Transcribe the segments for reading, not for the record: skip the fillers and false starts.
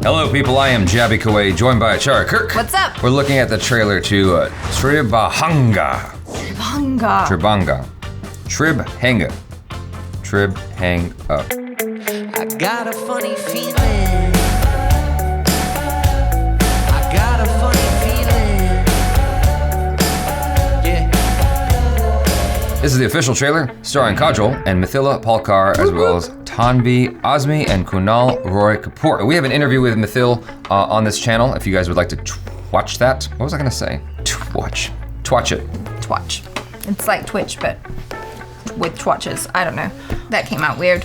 Hello people, I am Jaby KOAY, joined by ACHARA KIRK. What's up? We're looking at the trailer to TRIBHANGA. TRIBHANGA. I got a funny feeling. Yeah. This is the official trailer, starring Kajol and Mithila Palkar, as well as Tanvi, Azmi, and Kunaal Kapur. We have an interview with Mithil on this channel, if you guys would like to watch that. What was I gonna say? Twatch it. Twatch. It's like Twitch, but with twatches. I don't know. That came out weird.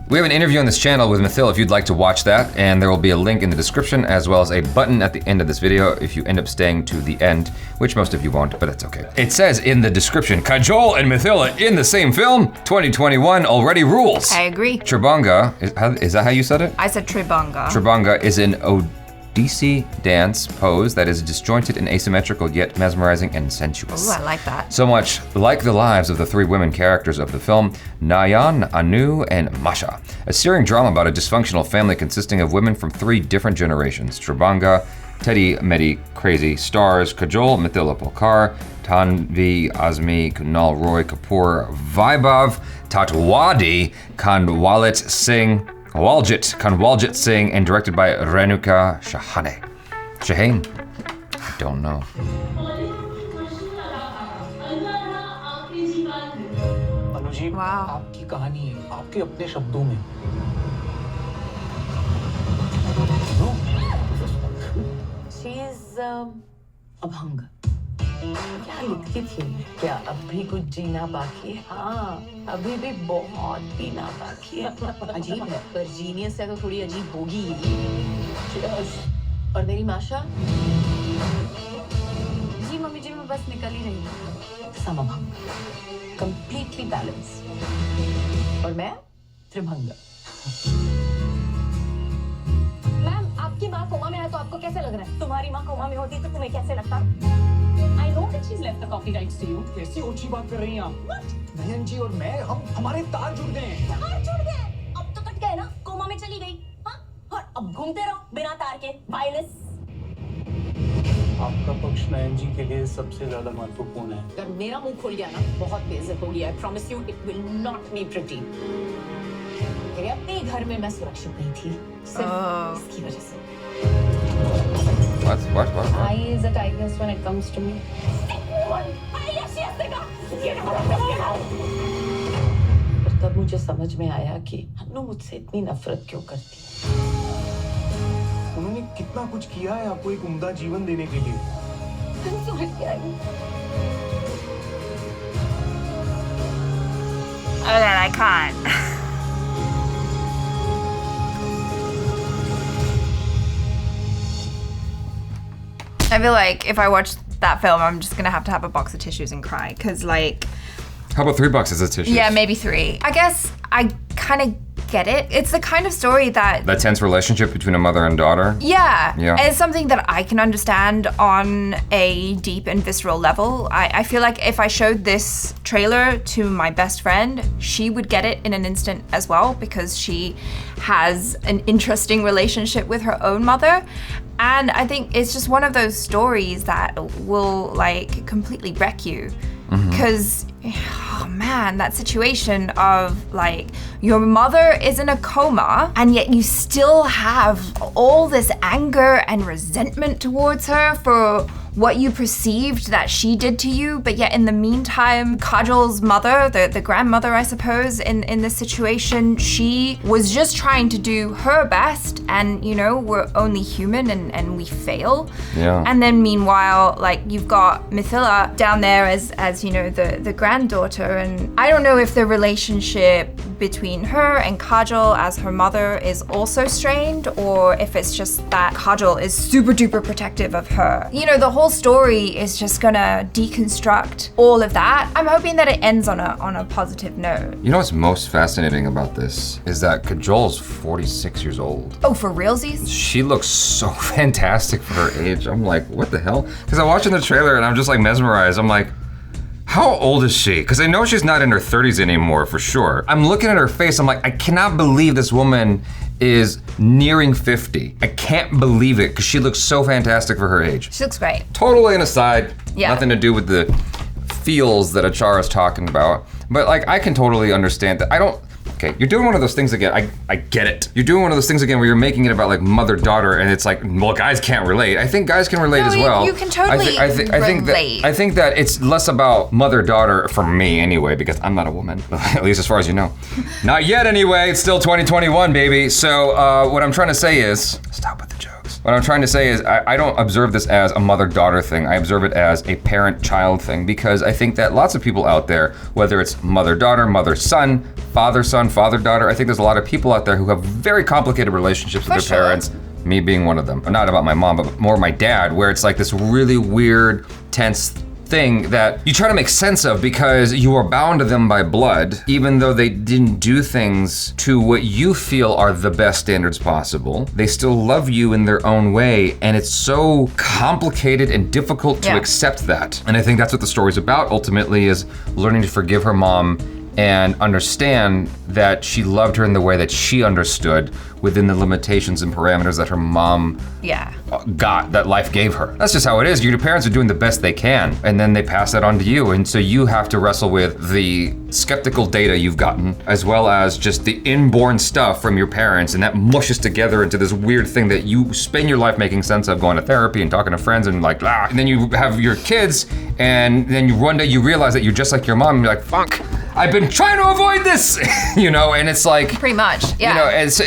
We have an interview on this channel with Mithil if you'd like to watch that, and there will be a link in the description as well as a button at the end of this video if you end up staying to the end, which most of you won't, but that's okay. It says in the description, Kajol and Mithila in the same film, 2021 already rules. I agree. TRIBHANGA, is that how you said it? I said TRIBHANGA. TRIBHANGA is an Odissi dance pose that is disjointed and asymmetrical yet mesmerizing and sensuous. Ooh, I like that. So much like the lives of the three women characters of the film, Nayan, Anu, and Masha. A searing drama about a dysfunctional family consisting of women from three different generations. TRIBHANGA, Teddy Medi Crazy stars Kajol, Mithila Palkar, Tanvi, Azmi, Kunaal Kapur, Vaibhav, Tatwadi, Kanwaljit Singh, and directed by Renuka Shahane. I don't know. Wow. आपकी कहानी है, आपके अपने शब्दों में। She's abhang. क्या लिखती थी? क्या अब भी कुछ जीना बाकी है? हाँ, अभी भी बहुत जीना बाकी है। अजीब है, पर जीनियस है तो थोड़ी अजीब होगी ही। और मेरी माशा? जी मम्मी जी, मैं बस निकल ही रही हूँ। समअभंग, completely balanced। और मैं त्रिभंगा। मैम, आपकी माँ कोमा में है तो आपको कैसे लग रहा है? तुम्हारी माँ कोमा में होती तो तुम्हें कैसे लगता? I know that she's left the copyrights to you. कैसी ऊंची बात कर रही हैं आप? बहन जी और मैं, हमारे तार जुड़ गए हैं। तार जुड़ गए? अब तो कट गए ना? कोमा में चली गई, हाँ? और अब घूमते रहो बिना तार के, वायरलेस। आपका पक्ष नयन जी के लिए सबसे ज्यादा महत्वपूर्ण है। अगर मेरा मुंह खुल गया ना, बहुत बेइज्जत होगी। I promise you, it will not be pretty। मेरे अपने घर में मैं सुरक्षित नहीं थी, सिर्फ इसकी वजह से। What? I is a tigress when it comes to me. पर तब मुझे समझ में आया कि अन्नू मुझसे इतनी नफरत क्यों करती है। उन्होंने कितना कुछ किया है आपको एक उम्दा जीवन देने के लिए। I'm sorry, I can't. I feel like if I watch that film, I'm just gonna have to have a box of tissues and cry, cause like... How about 3 boxes of tissues? Yeah, maybe 3. I guess I kind of get it. It's the kind of story that tense relationship between a mother and daughter? Yeah. Yeah. It's something that I can understand on a deep and visceral level. I feel like if I showed this trailer to my best friend, she would get it in an instant as well, because she has an interesting relationship with her own mother. And I think it's just one of those stories that will like completely wreck you. Because, oh man, that situation of like, your mother is in a coma and yet you still have all this anger and resentment towards her for what you perceived that she did to you, but yet in the meantime, Kajol's mother, the grandmother, I suppose, in this situation, she was just trying to do her best, and you know, we're only human and we fail. Yeah. And then meanwhile, like, you've got Mithila down there as you know, the granddaughter, and I don't know if the relationship between her and Kajol as her mother is also strained, or if it's just that Kajol is super duper protective of her. You know, the whole story is just gonna deconstruct all of that. I'm hoping that it ends on a positive note. You know what's most fascinating about this is that Kajol's 46 years old. Oh, for realsies? She looks so fantastic for her age. I'm like, what the hell? Because I'm watching the trailer and I'm just like mesmerized. I'm like, How old is she? Because I know she's not in her 30s anymore for sure. I'm looking at her face, I'm like, I cannot believe this woman is nearing 50. I can't believe it, because she looks so fantastic for her age. She looks great. Totally an aside, Yeah. nothing to do with the feels that ACHARA's talking about. But like, I can totally understand that. Okay, you're doing one of those things again. I get it. You're doing one of those things again where you're making it about like mother-daughter, and it's like, well, guys can't relate. I think guys can relate as well. You can totally relate. I think that it's less about mother-daughter for me anyway, because I'm not a woman, at least as far as you know. Not yet anyway, it's still 2021, baby. So what I'm trying to say is, stop with the jokes. What I'm trying to say is I don't observe this as a mother-daughter thing. I observe it as a parent-child thing, because I think that lots of people out there, whether it's mother-daughter, mother-son, father-son, father-daughter, I think there's a lot of people out there who have very complicated relationships with their parents, me being one of them. Not about my mom, but more my dad, where it's like this really weird, tense thing that you try to make sense of because you are bound to them by blood, even though they didn't do things to what you feel are the best standards possible. They still love you in their own way, and it's so complicated and difficult to accept that. And I think that's what the story's about ultimately, is learning to forgive her mom and understand that she loved her in the way that she understood within the limitations and parameters that her mom got, that life gave her. That's just how it is. Your parents are doing the best they can, and then they pass that on to you. And so you have to wrestle with the skeptical data you've gotten, as well as just the inborn stuff from your parents, and that mushes together into this weird thing that you spend your life making sense of, going to therapy and talking to friends and like, ah. And then you have your kids, and then one day you realize that you're just like your mom, and you're like, fuck, I've been trying to avoid this, you know, and it's like, pretty much, yeah. You know, and so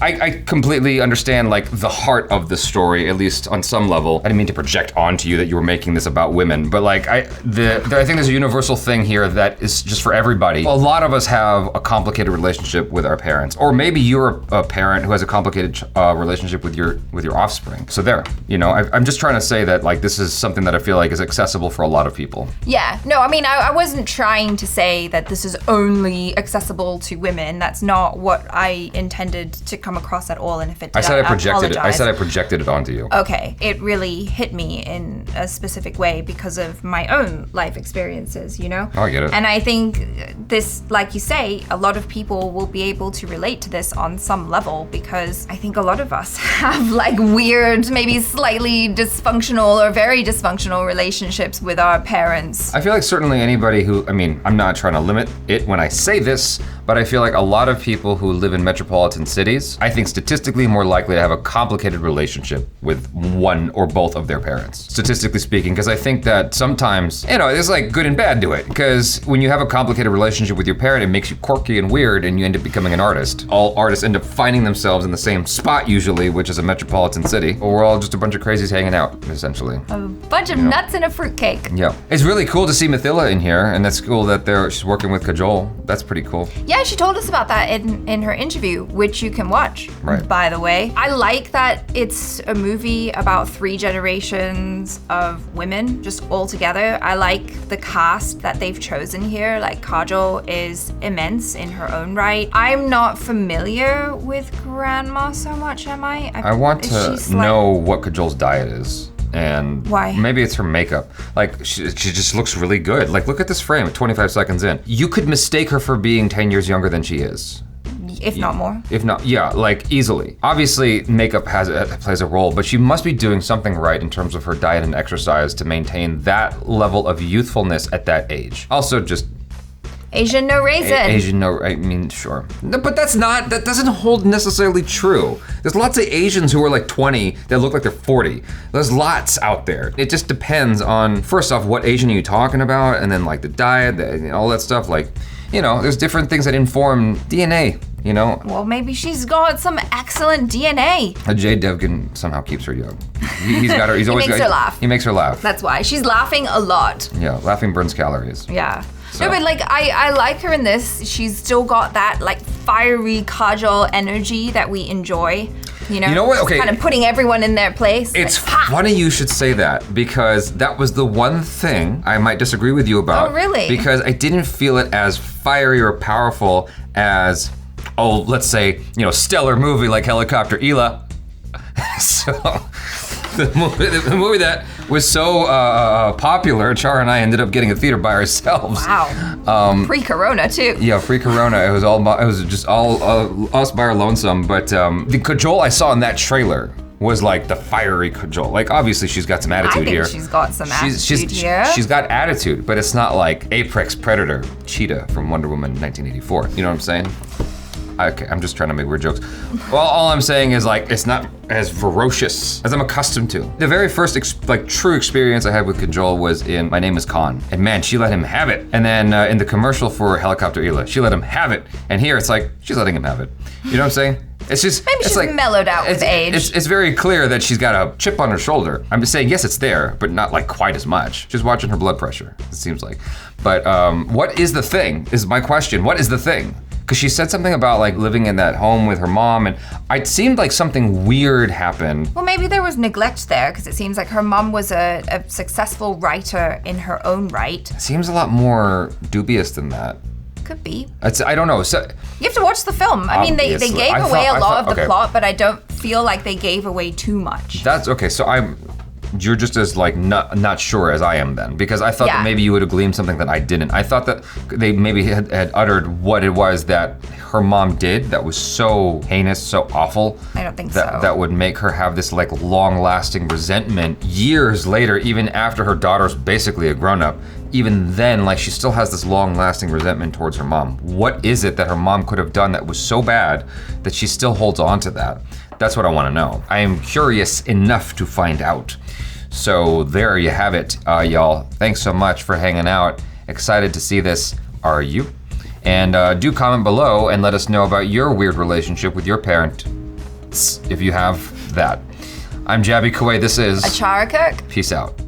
I completely understand like the heart of the story, at least on some level. I didn't mean to project onto you that you were making this about women, but like I think there's a universal thing here that is just for everybody. A lot of us have a complicated relationship with our parents, or maybe you're a parent who has a complicated relationship with your offspring. So there, you know, I'm just trying to say that like this is something that I feel like is accessible for a lot of people. Yeah, no, I mean, I wasn't trying to say that this is only accessible to women. That's not what I intended to come across at all. And if it did, I said I projected it. I apologize. said I projected it onto you. Okay, it really hit me in a specific way because of my own life experiences, you know? Oh, I get it. And I think this, like you say, a lot of people will be able to relate to this on some level, because I think a lot of us have like weird, maybe slightly dysfunctional or very dysfunctional relationships with our parents. I feel like certainly anybody who, I mean, I'm not trying to limit it when I say this, but I feel like a lot of people who live in metropolitan cities, I think statistically more likely to have a complicated relationship with one or both of their parents, statistically speaking, because I think that sometimes, you know, there's like good and bad to it, because when you have a complicated relationship with your parent, it makes you quirky and weird, and you end up becoming an artist. All artists end up finding themselves in the same spot usually, which is a metropolitan city, or we're all just a bunch of crazies hanging out, essentially. A bunch of nuts in a fruitcake. Yeah. It's really cool to see Mithila in here, and that's cool that she's working with Kajol. That's pretty cool. Yeah, she told us about that in her interview, which you can watch, by the way. I like that it's a movie about 3 generations of women just all together. I like the cast that they've chosen here. Like, Kajol is immense in her own right. I'm not familiar with Grandma so much, am I? I want to know what Kajol's diet is. And why? Maybe it's her makeup. Like, she just looks really good. Like, look at this frame, 25 seconds in. You could mistake her for being 10 years younger than she is. If not more. If not, yeah, like easily. Obviously, makeup plays a role, but she must be doing something right in terms of her diet and exercise to maintain that level of youthfulness at that age. Also, just Asian no raisin. Asian no, I mean, sure. No, but that doesn't hold necessarily true. There's lots of Asians who are like 20 that look like they're 40. There's lots out there. It just depends on, first off, what Asian are you talking about, and then like the diet, all that stuff. Like, you know, there's different things that inform DNA, you know? Well, maybe she's got some excellent DNA. Jay Devgan somehow keeps her young. He's got her, he's always makes her laugh. He makes her laugh. That's why. She's laughing a lot. Yeah, laughing burns calories. Yeah. So. No, but like, I like her in this. She's still got that like fiery Kajol energy that we enjoy. You know what? Okay. Kind of putting everyone in their place. It's funny you should say that, because that was the one thing I might disagree with you about. Oh, really? Because I didn't feel it as fiery or powerful as, let's say, stellar movie like Helicopter Ela. So, the movie that was so popular, Char and I ended up getting a theater by ourselves. Wow. Pre-corona too. Yeah, pre-corona. It was just all us by our lonesome. But the Kajol I saw in that trailer was like the fiery Kajol. Like obviously she's got some attitude here. I think she's got some attitude here. She's got attitude, but it's not like Apex Predator Cheetah from Wonder Woman 1984. You know what I'm saying? Okay, I'm just trying to make weird jokes. Well, all I'm saying is like, it's not as ferocious as I'm accustomed to. The very first true experience I had with Kajol was in My Name is Khan. And man, she let him have it. And then in the commercial for Helicopter Ela, she let him have it. And here it's like, she's letting him have it. You know what I'm saying? It's just, maybe she's like, mellowed out with age. It's very clear that she's got a chip on her shoulder. I'm just saying, yes, it's there, but not like quite as much. Just watching her blood pressure, it seems like. But what is the thing, is my question. What is the thing? Because she said something about like living in that home with her mom, and it seemed like something weird happened. Well, maybe there was neglect there, because it seems like her mom was a successful writer in her own right. It seems a lot more dubious than that. Could be. I don't know. So, you have to watch the film. I mean, they gave away a lot of the plot, but I don't feel like they gave away too much. That's okay. So you're just as like not sure as I am then, because I thought that maybe you would have gleaned something that I didn't. I thought that they maybe had uttered what it was that her mom did that was so heinous, so awful. I don't think so. That would make her have this like long-lasting resentment years later, even after her daughter's basically a grown-up. Even then, like she still has this long-lasting resentment towards her mom. What is it that her mom could have done that was so bad that she still holds on to that? That's what I want to know. I am curious enough to find out. So there you have it, y'all. Thanks so much for hanging out. Excited to see this, are you? And do comment below and let us know about your weird relationship with your parent, if you have that. I'm Jaby KOAY, this is ACHARA KIRK. Peace out.